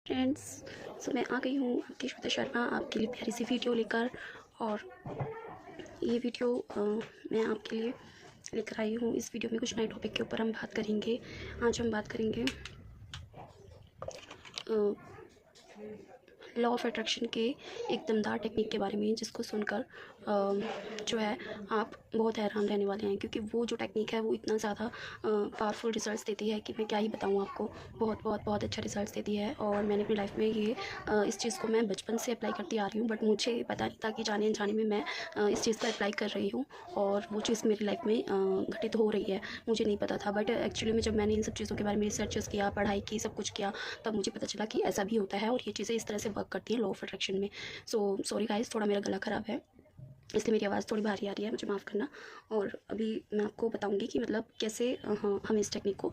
Friends, मैं आ गई हूँ आपकी श्वेता शर्मा आपके लिए प्यारी सी वीडियो लेकर। और ये वीडियो मैं आपके लिए लेकर आई हूँ। इस वीडियो में कुछ नए टॉपिक के ऊपर हम बात करेंगे। आज हम बात करेंगे लॉ ऑफ अट्रैक्शन के एक दमदार टेक्निक के बारे में, जिसको सुनकर जो है आप बहुत हैरान रहने वाले हैं, क्योंकि वो जो टेक्निक है वो इतना ज़्यादा पावरफुल रिजल्ट्स देती है कि मैं क्या ही बताऊँ आपको। बहुत बहुत बहुत अच्छा रिजल्ट्स देती है। और मैंने अपनी लाइफ में ये इस चीज़ को मैं बचपन से अप्लाई करती आ रही हूँ, बट मुझे पता नहीं था कि जाने अनजाने में मैं इस चीज़ को अप्लाई कर रही हूँ और वो चीज़ मेरी लाइफ में घटित हो रही है। मुझे नहीं पता था, बट एक्चुअली में जब मैंने इन सब चीज़ों के बारे में रिसर्चेस किया, पढ़ाई की, सब कुछ किया, तब मुझे पता चला कि ऐसा भी होता है और ये चीज़ें इस तरह से वर्क करती है लॉ ऑफ अट्रैक्शन में। सो सॉरी गाइस, थोड़ा मेरा गला ख़राब है, इसलिए मेरी आवाज़ थोड़ी भारी आ रही है, मुझे माफ़ करना। और अभी मैं आपको बताऊंगी कि मतलब कैसे हम इस टेक्निक को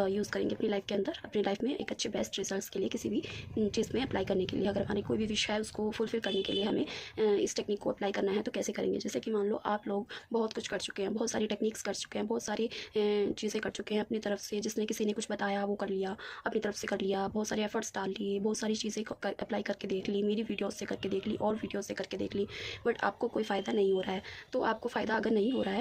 यूज़ करेंगे अपनी लाइफ के अंदर, अपनी लाइफ में एक अच्छे बेस्ट रिजल्ट्स के लिए, किसी भी चीज़ में अप्लाई करने के लिए। अगर हमारी कोई भी विश है उसको फुलफ़िल करने के लिए हमें इस टेक्निक को अप्लाई करना है, तो कैसे करेंगे। जैसे कि मान लो आप लोग बहुत कुछ कर चुके हैं, बहुत सारी टेक्निक्स कर चुके हैं, बहुत सारी चीज़ें कर चुके हैं अपनी तरफ से, जिसने किसी ने कुछ बताया वो कर लिया, अपनी तरफ से कर लिया, बहुत सारे एफर्ट्स डाल लिए, बहुत सारी चीज़ें अप्लाई करके देख ली, मेरी वीडियोज़ से करके देख ली और वीडियोज़ से करके देख ली, बट आपको कोई फ़ायदा नहीं हो रहा है। तो आपको फ़ायदा अगर नहीं हो रहा है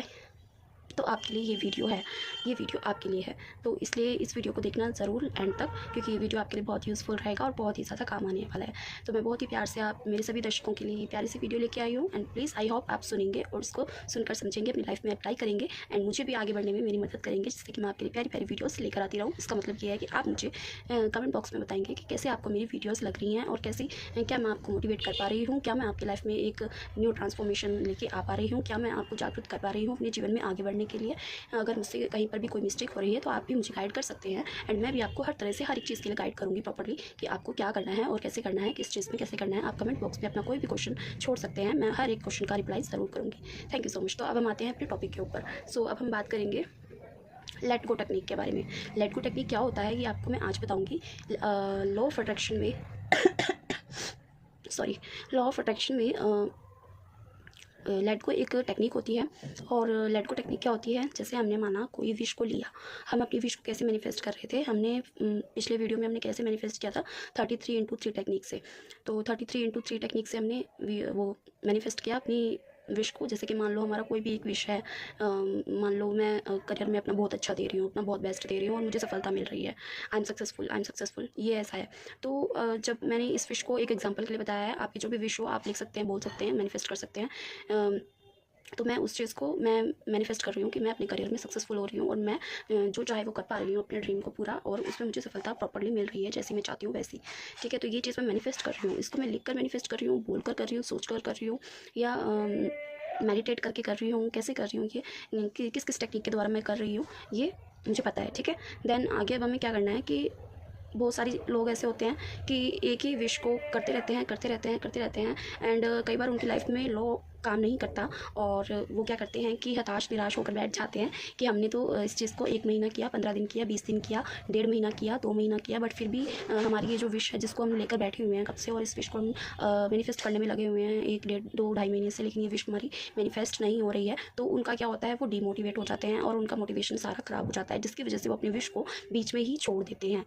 तो आपके लिए ये वीडियो है, ये वीडियो आपके लिए है। तो इसलिए इस वीडियो को देखना ज़रूर एंड तक, क्योंकि ये वीडियो आपके लिए बहुत यूज़फुल रहेगा और बहुत ही ज़्यादा काम आने वाला है। तो मैं बहुत ही प्यार से आप मेरे सभी दर्शकों के लिए प्यारी सी वीडियो लेके आई हूँ, एंड प्लीज़ आई होप आप सुनेंगे और उसको सुनकर समझेंगे, अपनी लाइफ में अप्लाई करेंगे एंड मुझे भी आगे बढ़ने में मेरी मदद करेंगे, जिससे कि मैं आपके लिए प्यारी प्यारी वीडियोज़ लेकर आती रहूँ। इसका मतलब ये है कि आप मुझे कमेंट बॉक्स में बताएंगे कि कैसे आपको मेरी वीडियोज़ लग रही हैं और कैसी, क्या मैं आपको मोटिवेट कर पा रही हूँ, क्या मैं आपकी लाइफ में एक न्यू ट्रांसफॉर्मेशन लेके आ पा रही हूँ, क्या मैं आपको जागरूक कर पा रही हूँ अपने जीवन में आगे बढ़ने के लिए। अगर मुझसे कहीं पर भी कोई मिस्टेक हो रही है तो आप भी मुझे गाइड कर सकते हैं, एंड मैं भी आपको हर तरह से हर एक चीज़ के लिए गाइड करूँगी प्रॉपर्ली, कि आपको क्या करना है और कैसे करना है, किस चीज़ में कैसे करना है। आप कमेंट बॉक्स में अपना कोई भी क्वेश्चन छोड़ सकते हैं, मैं हर एक क्वेश्चन का रिप्लाई ज़रूर करूँगी। Thank you so much. तो अब हम आते हैं अपने टॉपिक के ऊपर। अब हम बात करेंगे लेट गो टेक्निक के बारे में। लेट गो टेक्निक क्या होता है ये आपको मैं आज बताऊँगी। लॉ ऑफ अट्रैक्शन में सॉरी लॉ ऑफ अट्रैक्शन में लेट गो एक टेक्निक होती है। और लेट गो टेक्निक क्या होती है, जैसे हमने माना कोई विश को लिया, हम अपनी विश को कैसे मैनिफेस्ट कर रहे थे, हमने पिछले वीडियो में हमने कैसे मैनिफेस्ट किया था 33x3 टेक्निक से। तो 33x3 टेक्निक से हमने वो मैनिफेस्ट किया अपनी विश को। जैसे कि मान लो हमारा कोई भी एक विश है, मान लो मैं करियर में अपना बहुत अच्छा दे रही हूँ, अपना बहुत बेस्ट दे रही हूँ और मुझे सफलता मिल रही है, आई एम सक्सेसफुल, ये ऐसा है। तो जब मैंने इस विश को एक एग्जांपल के लिए बताया है, आपकी जो भी विश हो आप लिख सकते हैं, बोल सकते हैं, मैनिफेस्ट कर सकते हैं। तो मैं उस चीज़ को मैं मैनिफेस्ट कर रही हूँ कि मैं अपने करियर में सक्सेसफुल हो रही हूँ और मैं जो चाहे वो कर पा रही हूँ अपने ड्रीम को पूरा, और उसमें मुझे सफलता प्रॉपर्ली मिल रही है जैसी मैं चाहती हूँ वैसी। ठीक है, तो ये चीज़ मैं मैनिफेस्ट कर रही हूँ, इसको मैं लिख कर मैनिफेस्ट कर रही हूँ, बोल कर रही हूँ, सोच कर रही हूँ, या मेडिटेट करके कर रही हूँ, कैसे कर रही हूँ ये, किस किस टेक्निक के द्वारा मैं कर रही हूँ, ये मुझे पता है। ठीक है, देन आगे अब हमें क्या करना है कि बहुत सारे लोग ऐसे होते हैं कि एक ही विश को करते रहते हैं, करते रहते हैं, करते रहते हैं, एंड कई बार उनकी लाइफ में लॉ काम नहीं करता और वो क्या करते हैं कि हताश निराश होकर बैठ जाते हैं कि हमने तो इस चीज़ को 1 महीना किया, 15 दिन किया, 20 दिन किया, 1.5 महीना किया, 2 महीना किया, बट फिर भी हमारी ये जो विश है जिसको हम लेकर बैठे हुए हैं कब से, और इस विश को हम मैनिफेस्ट करने में लगे हुए हैं 1 डेढ़ 2 ढाई महीने से, लेकिन ये विश हमारी मैनिफेस्ट नहीं हो रही है। तो उनका क्या होता है, वो डिमोटिवेट हो जाते हैं और उनका मोटिवेशन सारा ख़राब हो जाता है, जिसकी वजह से वो अपनी विश को बीच में ही छोड़ देते हैं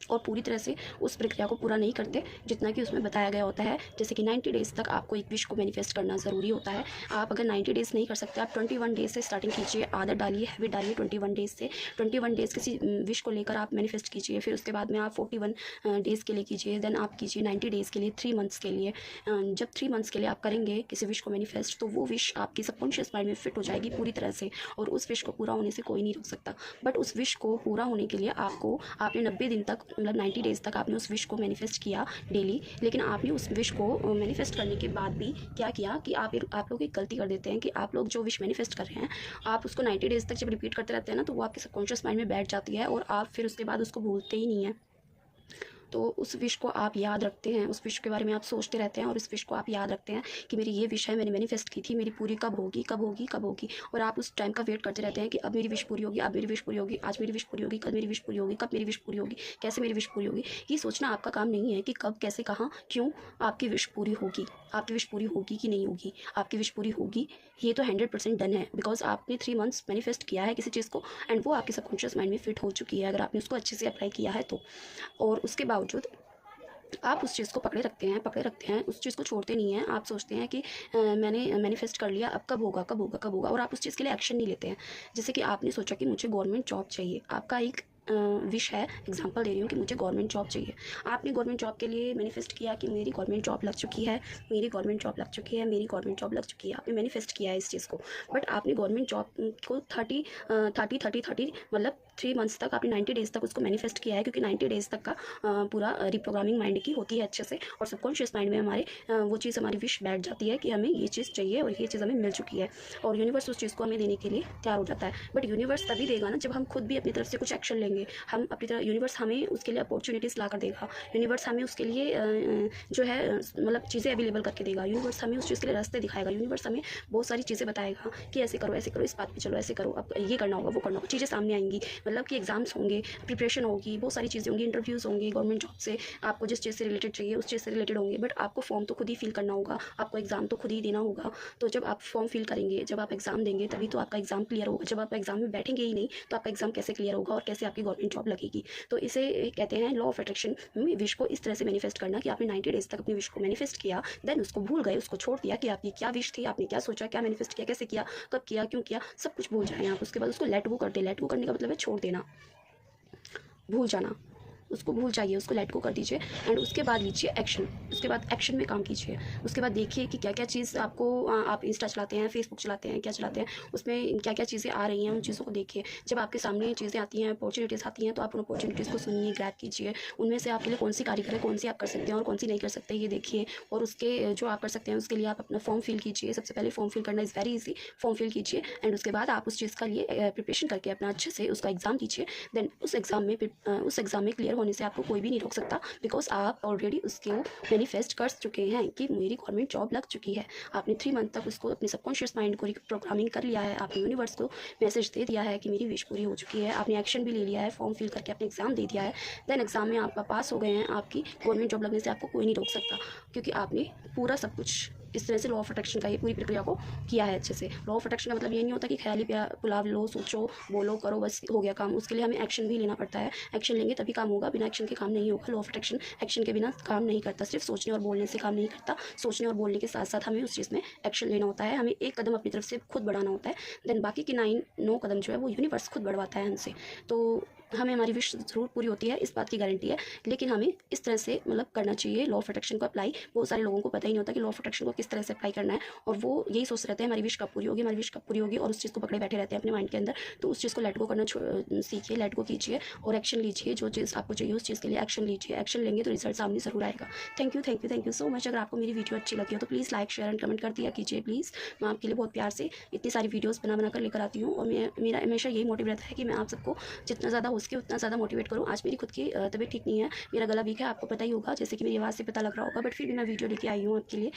और पूरी तरह से उस प्रक्रिया को पूरा नहीं करते जितना कि उसमें बताया गया होता है। जैसे कि 90 डेज़ तक आपको एक विश को मैनिफेस्ट करना ज़रूरी होता है। आप अगर 90 डेज़ नहीं कर सकते, आप 21 डेज़ से स्टार्टिंग कीजिए, आदत डालिए, हैबिट डालिए 21 डेज़ से। 21 डेज़ किसी विश को लेकर आप मैनिफेस्ट कीजिए, फिर उसके बाद में आप 41 डेज़ के लिए कीजिए, देन आप कीजिए 90 डेज़ के लिए, 3 मंथ्स के लिए। जब 3 मंथ्स के लिए आप करेंगे किसी विश को मैनिफेस्ट, तो वो विश आपकी सबकॉन्शियस माइंड में फिट हो जाएगी पूरी तरह से, और उस विश को पूरा होने से कोई नहीं रोक सकता। बट उस विश को पूरा होने के लिए आपने 90 दिन तक, मतलब 90 डेज़ तक आपने उस विश को मैनिफेस्ट किया डेली, लेकिन आपने उस विश को मैनिफेस्ट करने के बाद भी क्या किया कि आप लोग एक गलती कर देते हैं कि आप लोग जो विश मैनिफेस्ट कर रहे हैं, आप उसको 90 डेज़ तक जब रिपीट करते रहते हैं ना, तो वो आपके सबकॉन्शियस माइंड में बैठ जाती है और आप फिर उसके बाद उसको भूलते ही नहीं है। तो उस विश को आप याद रखते हैं, उस विश के बारे में आप सोचते रहते हैं, और उस विश को आप याद रखते हैं कि मेरी ये विश है, मैंने मैनिफेस्ट की थी, मेरी पूरी कब होगी, कब होगी, कब होगी। और आप उस टाइम का वेट करते रहते हैं कि अब मेरी विश पूरी होगी, अब मेरी विश पूरी होगी, आज मेरी विश पूरी होगी, कल मेरी विश पूरी होगी, कब मेरी विश पूरी होगी, कैसे मेरी विश पूरी होगी। ये सोचना आपका काम नहीं है कि कब, कैसे, कहाँ, क्यों आपकी विश पूरी होगी। आपकी विश पूरी होगी कि नहीं होगी, आपकी विश पूरी होगी, ये तो 100% डन है, बिकॉज आपने 3 मंथ्स मैनिफेस्ट किया है किसी चीज़ को, एंड वो आपके सबकॉन्शियस माइंड में फिट हो चुकी है अगर आपने उसको अच्छे से अप्लाई किया है तो। और उसके बावजूद आप उस चीज़ को पकड़े रखते हैं, उस चीज़ को छोड़ते नहीं हैं। आप सोचते हैं कि मैंने मैनिफेस्ट कर लिया, अब कब होगा, कब होगा, कब होगा, और आप उस चीज़ के लिए एक्शन नहीं लेते हैं। जैसे कि आपने सोचा कि मुझे गवर्नमेंट जॉब चाहिए, आपका एक विश है, एग्जांपल दे रही हूँ कि मुझे गवर्नमेंट जॉब चाहिए। आपने गवर्नमेंट जॉब के लिए मैनिफेस्ट किया कि मेरी गवर्नमेंट जॉब लग चुकी है, मेरी गवर्नमेंट जॉब लग चुकी है, मेरी गवर्नमेंट जॉब लग चुकी है। आपने मैनिफेस्ट किया है इस चीज़ को, बट आपने गवर्नमेंट जॉब को 30 मतलब 3 मंथ्स तक, आपने 90 डेज़ तक उसको मैनिफेस्ट किया है, क्योंकि 90 डेज़ तक का पूरा रिप्रोग्रामिंग माइंड की होती है अच्छे से, और सबकॉन्शियस माइंड में हमारे वो चीज़, हमारी विश बैठ जाती है कि हमें ये चीज़ चाहिए और ये चीज़ हमें मिल चुकी है, और यूनिवर्स उस चीज़ को हमें देने के लिए तैयार हो जाता है। बट यूनिवर्स तभी देगा ना जब हम खुद भी अपनी तरफ से कुछ एक्शन लेंगे। हम अपनी तरफ, यूनिवर्स हमें उसके लिए अपॉर्चुनिटीज़ ला कर देगा, यूनिवर्स हमें उसके लिए जो है मतलब चीज़ें अवेलेबल करके देगा, यूनिवर्स हमें उस चीज़ के लिए रास्ते दिखाएगा, यूनिवर्स हमें बहुत सारी चीज़ें बताएगा कि ऐसे करो, ऐसे करो, इस बात पे चलो, ऐसे करो, अब ये करना होगा, वो करना होगा, चीज़ें सामने आएंगी। मतलब कि एग्जाम्स होंगे, प्रिपरेशन होगी, बहुत सारी चीज़ें होंगी, इंटरव्यूज़ होंगे, गवर्नमेंट जॉब से आपको जिस चीज़ से रिलेटेड चाहिए उस चीज़ से रिलेटेड होंगे, बट आपको फॉर्म तो खुद ही फिल करना होगा, आपको एग्ज़ाम तो खुद ही देना होगा। तो जब आप फॉर्म फिल करेंगे, जब आप एग्ज़ाम देंगे, तभी तो आपका एग्ज़ाम क्लियर होगा। जब आप एग्ज़ाम में बैठेंगे ही नहीं तो आपका एग्ज़ाम कैसे क्लियर होगा और कैसे आपकी गवर्नमेंट जॉब लगेगी। तो इसे कहते हैं लॉ ऑफ अट्रैक्शन में विश को इस तरह से मैनिफेस्ट करना कि आपने 90 डेज़ तक अपनी विश को मैनिफेस्ट किया, देन उसको भूल गए, उसको छोड़ दिया कि आपकी क्या विश थी, आपने क्या सोचा, क्या मैनिफेस्ट किया, कैसे किया, कब किया, क्यों किया, सब कुछ भूल जाएँ आप। उसके बाद उसको लेट गो कर दें। लेट गो करने का मतलब है छोड़ देना, भूल जाना। उसको भूल जाइए, उसको लेट गो कर दीजिए, एंड उसके बाद लीजिए एक्शन। उसके बाद एक्शन में काम कीजिए। उसके बाद देखिए कि क्या क्या चीज़ आपको, आप इंस्टा चलाते हैं, फेसबुक चलाते हैं, क्या चलाते हैं, उसमें क्या क्या चीज़ें आ रही हैं, उन चीज़ों को देखिए। जब आपके सामने चीज़ें आती हैं, अपॉर्चुनिटीज़ आती हैं, तो आप उन अपॉर्चुनिटीज़ को सुनिए, ग्रैब कीजिए। उनमें से आपके लिए कौन सी कार्यकर है, कौन सी आप कर सकते हैं और कौन सी नहीं कर सकते, ये देखिए। और उसके जो आप कर सकते हैं उसके लिए आप अपना फॉर्म फिल कीजिए। सबसे पहले फॉर्म फिल करना is very easy. Form fill कीजिए, एंड उसके बाद आप उस चीज़ का लिए प्रिपरेशन करके अपना अच्छे से उसका एग्ज़ाम दीजिए। देन उस एग्ज़ाम में क्लियर होने से आपको कोई भी नहीं रोक सकता, बिकॉज आप ऑलरेडी उसको मैनिफेस्ट कर चुके हैं कि मेरी गवर्नमेंट जॉब लग चुकी है। आपने 3 मंथ तक उसको, अपने सबकॉन्शियस माइंड को प्रोग्रामिंग कर लिया है, आपने यूनिवर्स को मैसेज दे दिया है कि मेरी विश पूरी हो चुकी है। आपने एक्शन भी ले लिया है, फॉर्म फिल करके अपने एग्ज़ाम दे दिया है। देन एग्ज़ाम में आप पास हो गए हैं, आपकी गवर्नमेंट जॉब लगने से आपको कोई नहीं रोक सकता, क्योंकि आपने पूरा सब कुछ इस तरह से लॉ ऑफ अट्रैक्शन का ये पूरी प्रक्रिया को किया है अच्छे से। लॉ ऑफ अट्रैक्शन का मतलब ये नहीं होता कि ख्याली पुलाव लो, सोचो, बोलो, करो, बस हो गया काम। उसके लिए हमें एक्शन भी लेना पड़ता है। एक्शन लेंगे तभी काम होगा, बिना एक्शन के काम नहीं होगा। लॉ ऑफ अट्रैक्शन एक्शन के बिना काम नहीं करता, सिर्फ सोचने और बोलने से काम नहीं करता। सोचने और बोलने के साथ साथ हमें उस चीज़ में एक्शन लेना होता है, हमें एक कदम अपनी तरफ से खुद बढ़ाना होता है। देन बाकी के 9 कदम जो है वो यूनिवर्स खुद बढ़वाता है हमसे। तो हमें हमारी विश ज़रूर पूरी होती है, इस बात की गारंटी है। लेकिन हमें इस तरह से मतलब करना चाहिए लॉ ऑफ अट्रैक्शन को अप्लाई। बहुत सारे लोगों को पता ही नहीं होता कि लॉ ऑफ अट्रैक्शन को किस तरह से अप्लाई करना है, और वो यही सोच रहते हैं हमारी विश कब पूरी होगी, हमारी विश कब पूरी होगी, और उस चीज़ को पकड़े बैठे रहते हैं अपने माइंड के अंदर। तो उस चीज़ को लेट गो करना सीखिए, लेट गो कीजिए और एक्शन लीजिए। जो चीज़ आपको चाहिए उस चीज़ के लिए एक्शन लीजिए। एक्शन लेंगे तो रिजल्ट सामने ज़रूर आएगा। Thank you so much. अगर आपको मेरी वीडियो अच्छी लगी हो तो please like, share and comment कर दिया कीजिए प्लीज़। मैं आपके लिए बहुत प्यार से इतनी सारी वीडियोज़ बना कर लेकर आती हूँ, और मेरा हमेशा यही मोटिव रहता है कि मैं आप सबको जितना ज़्यादा हो सके उतना ज़्यादा मोटिवेट करूँ। आज मेरी खुद की तबीयत ठीक नहीं है, मेरा गला वीक है, आपको पता ही होगा, जैसे कि मेरी आवाज़ से पता लग रहा होगा, बट फिर भी मैं वीडियो लेके आई हूँ आपके लिए।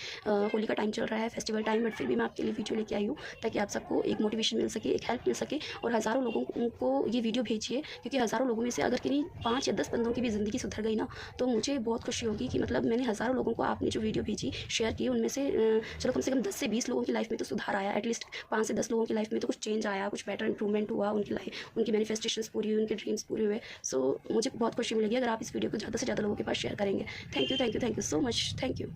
होली का टाइम चल रहा है, फेस्टिवल टाइम, बट फिर भी मैं आपके लिए वीडियो लेके आई हूँ ताकि आप सबको एक मोटिवेशन मिल सके, एक हेल्प मिल सके। और हज़ारों लोगों को ये वीडियो भेजिए, क्योंकि हज़ारों लोगों में से अगर किन्हीं 5 या 10 बंदों की भी ज़िंदगी सुधर गई ना, तो मुझे बहुत खुशी होगी कि मतलब मैंने हज़ारों लोगों को, आपने जो वीडियो भेजी, शेयर की, उनमें से चलो कम से कम 10 से 20 लोगों की लाइफ में तो सुधार आया। एटलीस्ट 5 से 10 लोगों की लाइफ में तो कुछ चेंज आया, कुछ बेटर इंप्रूवमेंट हुआ, उनकी मैनिफेस्टेशंस पूरी हुई, उनके ड्रीम्स पूरे हुए। सो मुझे बहुत खुशी मिलेगी अगर आप इस वीडियो को ज़्यादा से ज़्यादा लोगों के पास शेयर करेंगे। Thank you so much. Thank you.